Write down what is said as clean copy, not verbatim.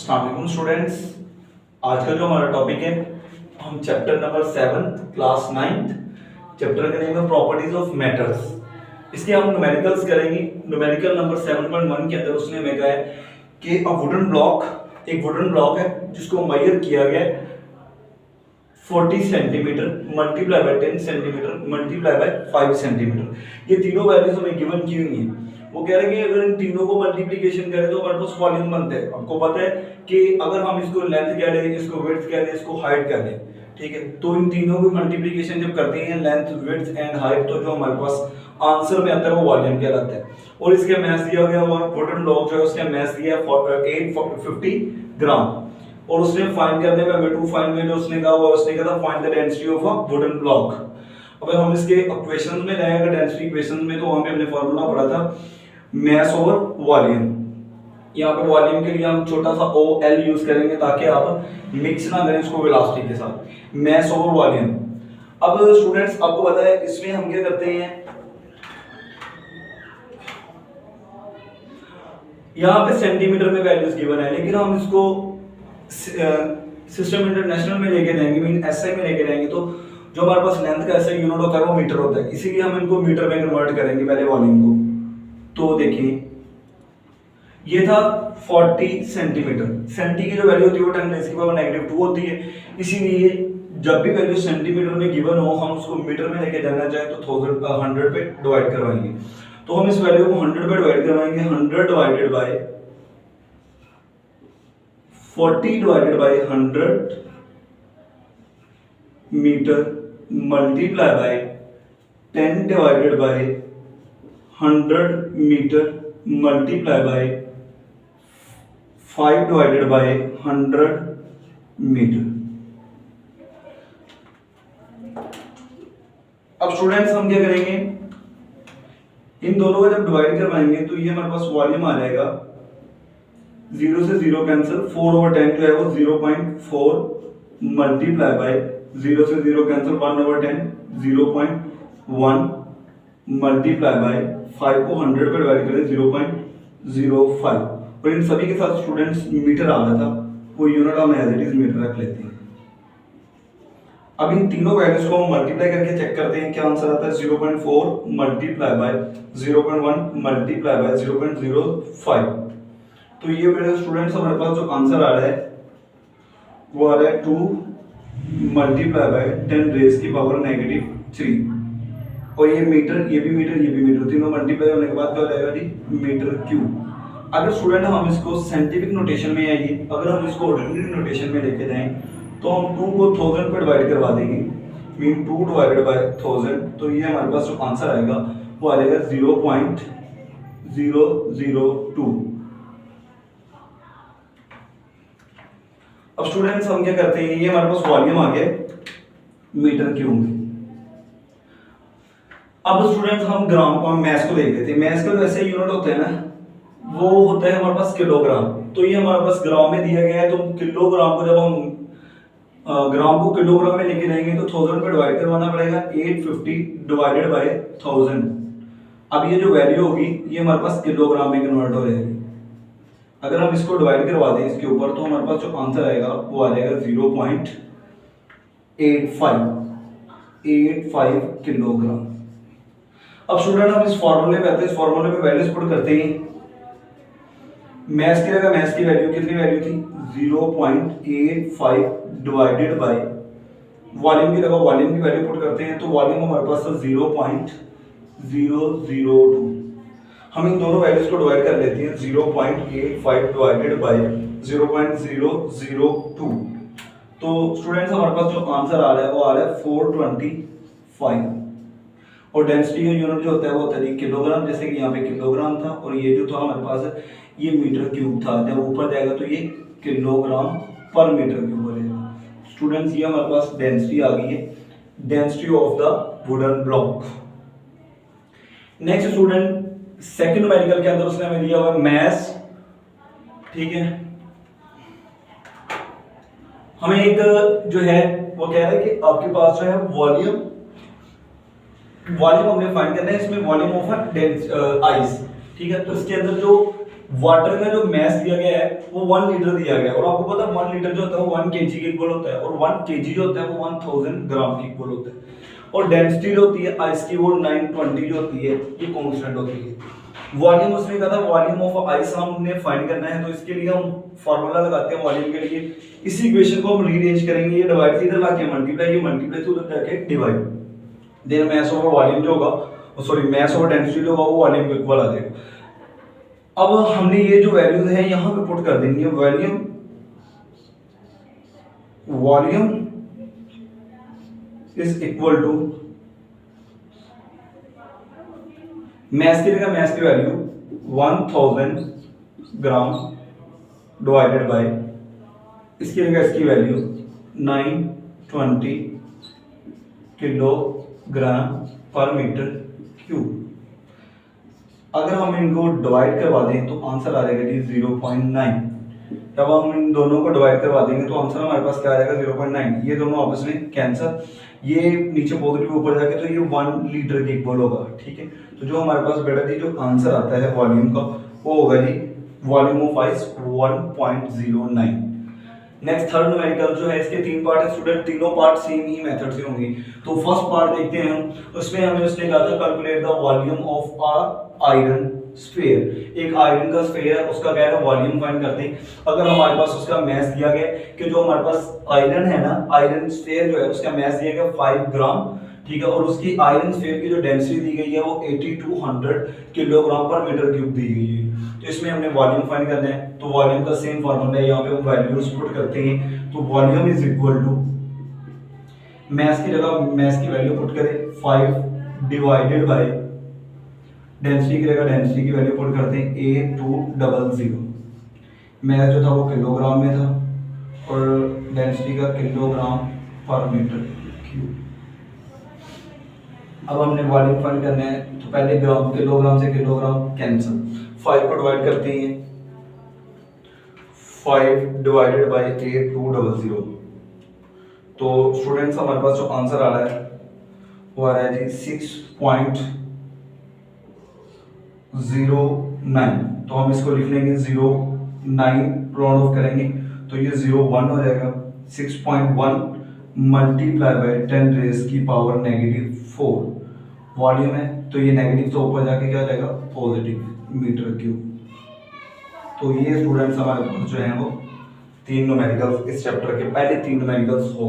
अस्सलाम वालेकुम स्टूडेंट्स। आज का जो हमारा टॉपिक है, हम चैप्टर नंबर 7 क्लास 9 चैप्टर का नेम है प्रॉपर्टीज ऑफ मेटल्स। इसके हम न्यूमेरिकल्स करेंगे। न्यूमेरिकल नंबर 7.1 के अंदर उसने हमें कहा है कि एक वुडन ब्लॉक है जिसको मेजर किया गया है 40 centimetre multiply by 10 centimetre multiply by 5 centimetre. ये तीनों वैल्यूज हमें गिवन की हुई हैं। वो कह रहे हैं कि अगर इन तीनों को मल्टीप्लिकेशन करें तो हमारे पास वॉल्यूम बनता है। आपको पता है कि अगर हम इसको लेंथ कह दें, इसको विड्थ कह दें, इसको हाइट कह दें, ठीक है, तो इन तीनों की मल्टीप्लिकेशन जब करते हैं लेंथ विड्थ एंड हाइट, तो जो हमारे पास आंसर में आता है वो वॉल्यूम कहलाता है। और इसका मास दिया गया हुआ वुडन ब्लॉक जो है उसका मास दिया है 850 ग्राम। और उसने फाइंड करने में हमें 2 फाइंड में जो उसने कहा हुआ उसने कहा था find the density of a wooden block. अगर हम इसके इक्वेशंस में लाएंगे डेंसिटी इक्वेशंस में, तो वहां पे हमने फार्मूला पढ़ा था मास ओवर वॉल्यूम। यहाँ पे वॉल्यूम के लिए हम छोटा सा OL यूज करेंगे ताकि आप मिक्स ना करें इसको वेलोसिटी के साथ। मास ओवर वॉल्यूम। अब स्टूडेंट्स आपको पता है इसमें हम क्या करते हैं, यहाँ पे सेंटीमीटर में वैल्यूज गिवन है, लेकिन हम इसको सिस्टम इंटरनेशनल में लेके जाएंगे, मीन SI में लेके जाएंगे, तो जो हमारे पास लेंथ का ऐसा यूनिट होता है वो मीटर होता है, इसीलिए हम इनको मीटर में कन्वर्ट करेंगे पहले वॉल्यूम को। तो देखिए ये था 40 सेंटीमीटर। सेंटी की जो वैल्यू होती है वो 10⁻⁻² होती है, इसीलिए जब भी वैल्यू सेंटीमीटर में गिवन हो हम उसको मीटर में लेके जाना चाहे तो 100 पे डिवाइड करवाएंगे। तो हम इस वैल्यू को 100 पे डिवाइड करवाएंगे। 100 divided by 40 divided by 100 metre multiply by 10 divided by 100 metre multiply by 5 divided by 100 metre. अब स्टूडेंट्स हम क्या करेंगे, इन दोनों को जब डिवाइड करवाएंगे तो ये हमारे पास वॉल्यूम आ जाएगा, 0 से 0 कैंसिल, 4/10 जो है वो 0.4 मल्टीप्लाई बाय 0 से 0 कैंसिल, 1/10 0.1 मल्टीप्लाई बाय 5 को 100 पे डिवाइड करें 0.05। और इन सभी के साथ स्टूडेंट्स मीटर आ रहा था, वो यूनिट हम एज इट इज मीटर रख लेते हैं। अब इन तीनों वैल्यूज को हम मल्टीप्लाई करके चेक करते हैं क्या आंसर आता है। 0.4 मल्टीप्लाई बाय 0.1 मल्टीप्लाई बाय 0.05। तो ये मेरे स्टूडेंट्स हमारे पास जो आंसर आ रहा है वो आ रहा है 2 मल्टीप्लाई बाय 10⁻⁻³ और ये मीटर, ये भी मीटर, ये भी मीटर, तीनों मल्टीप्लाई होने के बाद क्या हो जाएगा जी, मीटर क्यूब। अगर स्टूडेंट हम इसको साइंटिफिक नोटेशन में आइए, अगर हम इसको ऑर्डिनरी नोटेशन में लेके जाएं तो हम 2 को 1000 पे डिवाइड करवा देंगे, मीन 2 डिवाइडेड बाय 1000, तो ये हमारे पास जो आंसर आएगा वो आ जाएगा 0.002। अब स्टूडेंट्स हम क्या करते हैं, ये हमारे पास वॉल्यूम आ गया मीटर क्यूब में। अब स्टूडेंट्स हम ग्राम को, हम मैस को देख लेते हैं। मैस का जो ऐसे यूनिट होता है ना, वो होता है हमारे पास किलोग्राम। तो ये हमारे पास ग्राम में दिया गया है, तो किलोग्राम को जब हम ग्राम को किलोग्राम में लेके जाएंगे तो 1000 पे डिवाइड करवाना पड़ेगा, 850 डिवाइडेड बाय 1000। अब ये जो वैल्यू होगी ये हमारे पास किलोग्राम में कन्वर्ट हो जाएगी। अगर हम इसको डिवाइड करवा दें इसके ऊपर तो हमारे पास जो आंसर आएगा वो आ जाएगा 0.85 किलोग्राम। अब स्टूडेंट हम इस फॉर्मूले पे आते हैं, इस फॉर्मूले पे वैल्यूज पुट करते हैं। मास की जगह मास की वैल्यू कितनी वैल्यू थी, 0.85 डिवाइडेड बाय वॉल्यूम की जगह वॉल्यूम की वैल्यू पुट करते हैं, तो वॉल्यूम हमारे पास था 0.002। हम इन दोनों वैल्यूज को डिवाइड कर लेते हैं, 0.85 डिवाइडेड बाय 0.002। तो स्टूडेंट्स हमारे पास जो आंसर आ रहा है वो आ रहा है 425। और डेंसिटी का यूनिट जो होता है वो होता है किलोग्राम, जैसे कि यहाँ पे किलोग्राम था और ये जो था हमारे पास ये मीटर क्यूब था। जब ऊपर जाएगा तो ये किलोग्राम पर मीटर क्यूब हो जाएगा। स्टूडेंट्स ये हमारे पास डेंसिटी आ गई है, density of the wooden block. Next student second numerical के अंदर उसने हमें दिया हुआ मास, ठीक है। हमें एक जो है वो कह रहा है कि आपके पास जो है वॉल्यूम हमने फाइंड करना है, इसमें वॉल्यूम ऑफ आइस, ठीक है। तो इसके अंदर जो वाटर का जो मैस दिया गया है वो 1 लीटर दिया गया है, और आपको पता है 1 लीटर जो होता है वो 1 केजी के इक्वल होता है, और 1 केजी जो होता है वो 1000 ग्राम के इक्वल होता है। और डेंसिटी जो होती है आइस की वो 920 जो होती है ये कांस्टेंट होती है। वॉल्यूम उसने कहा था वॉल्यूम ऑफ आइस हमने फाइंड करना है, तो इसके लिए हम फार्मूला लगाते हैं वॉल्यूम के लिए। इसी इक्वेशन को हम रीअरेंज करेंगे, ये डिवाइड से इधर लाके मल्टीप्लाई, ये मल्टीप्लाई से उधर जाके divide, then mass over volume जो होगा, सॉरी मास ओवर डेंसिटी जो होगा वो वॉल्यूम के इक्वल आ जाएगा। अब हमने ये जो वैल्यूज है यहां पे पुट कर देंगे, volume is equal to mass की जगह मैस की वैल्यू 1000 ग्राम डिवाइडेड बाय इसकी जगह इसकी वैल्यू 920 किलोग्राम पर मीटर क्यूब। अगर हम इनको डिवाइड करवा दें तो आंसर आ जाएगा जी 0.9। जब हम इन दोनों को डिवाइड करवा देंगे तो आंसर हमारे पास क्या आ जाएगा 0.9। ये दोनों आपस में कैंसर, ये नीचे पॉजिटिव ऊपर जाके तो ये 1 लीटर के इक्वल होगा, ठीक है। तो जो हमारे पास बेटा जी जो आंसर आता है वॉल्यूम का वो होगा जी volume of ice 1.09। Next third numerical जो है इसके 3 पार्ट है स्टूडेंट, तीनों पार्ट सेम ही मेथड से होंगे। तो फर्स्ट पार्ट देखते हैं हम, उसमें हमें उसने कहा था calculate the volume of a iron sphere. एक आयरन का स्फीयर है उसका क्या है वॉल्यूम फाइंड करते हैं। अगर हमारे पास उसका मास दिया गया कि जो हमारे पास आयरन है ना, आयरन स्फीयर जो है उसका मास दिया गया 5 ग्राम, ठीक है, और उसकी आयरन स्फीयर की जो डेंसिटी दी गई है वो 8200 किलोग्राम पर मीटर क्यूब दी गई है। तो इसमें हमने वॉल्यूम फाइंड करना है, तो वॉल्यूम का सेम फार्मूला है, यहाँ पे हम वैल्यूज पुट करते हैं। तो volume is equal to mass की जगह मास की वैल्यू पुट करें 5 डिवाइडेड बाय डेंसिटी की जगह डेंसिटी की वैल्यू पुट करते हैं 8200। मास जो था वो किलोग्राम में था और डेंसिटी का किलोग्राम पर मीटर क्यूब। अब हमने वॉल्यूम फाइंड करना है, तो पहले ग्राम, किलोग्राम से किलोग्राम कैंसिल, 5 को डिवाइड करते हैं 5 डिवाइडेड बाय 8200। तो स्टूडेंट्स हमारे पास जो आंसर आ रहा है वो आ रहा है जी 6.09। तो हम इसको लिख लेंगे 09 राउंड ऑफ करेंगे तो ये 01 हो जाएगा। 6.1 मल्टीप्लाई बाय 10 रेज की पावर -4 वॉल्यूम है, तो ये नेगेटिव से ऊपर जाके क्या जाएगा पॉजिटिव मीटर क्यूब। तो ये स्टूडेंट्स हमारे पास जो है वो 3 न्यूमेरिकल्स इस चैप्टर के पहले 3 न्यूमेरिकल्स हो